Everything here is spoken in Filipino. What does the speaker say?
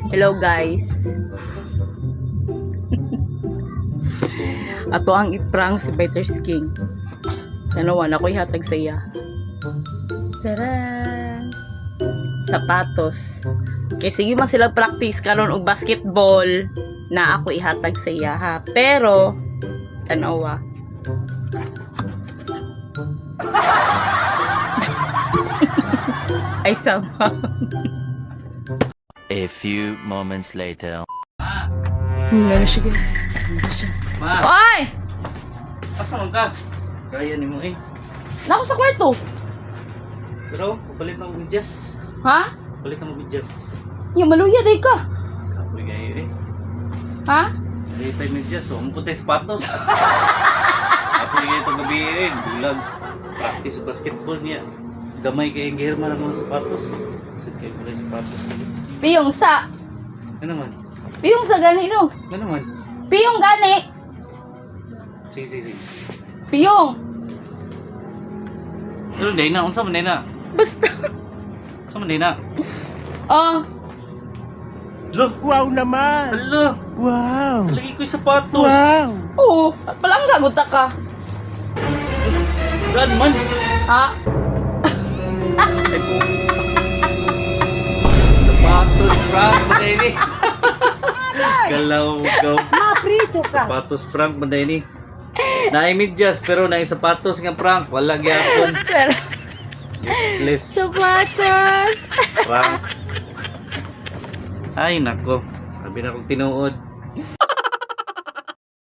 Hello guys. Ato ang iprank si Biters King. Tanawan ako ihatag sa iya. Taran! Sapatos. Okay, sige man sila practice karon og basketball na ako ihatag sa iya ha. Pero tanawa. Ay sama. A few moments later. Ano siya guys? Ano siya? Ma, Oy! asa man ka? Kaya ni mo eh. Nako sa kwarto. Pero, papalit na mo medyas. Ha? Palit na mo medyas. Yung maluya day ka. Kapoy kayo eh. Ha? Palit tayo medyas. So, mo puti sapatos. Kapoy kayo itong gabi eh. Bulag. Practice sa basketball niya. Gamay kayo gihirma ng mga sapatos. Kasi kayo pala yung sapatos. Piyong sa. Ano naman? Piyong sa gani no. Ano naman? Piyong gani. Sige, sige, sige. Piyong. Ano, day na? Unsa man day na? Basta. Unsa man day na? Oh. Lo! Wow naman! Alo! Wow! Lagi ko yung sapatos! Wow! Oo. Palangga guta ka. Gan man! Ha? Sapatos prank maday ni. Galaw gaw. Mapriso ka! Sapatos prank maday ni. Naay medyas pero naay sapatos nga prank. Wala gyapon. Pero, Useless sapatos. prank. Ay nako. Sabi na kong tinuod.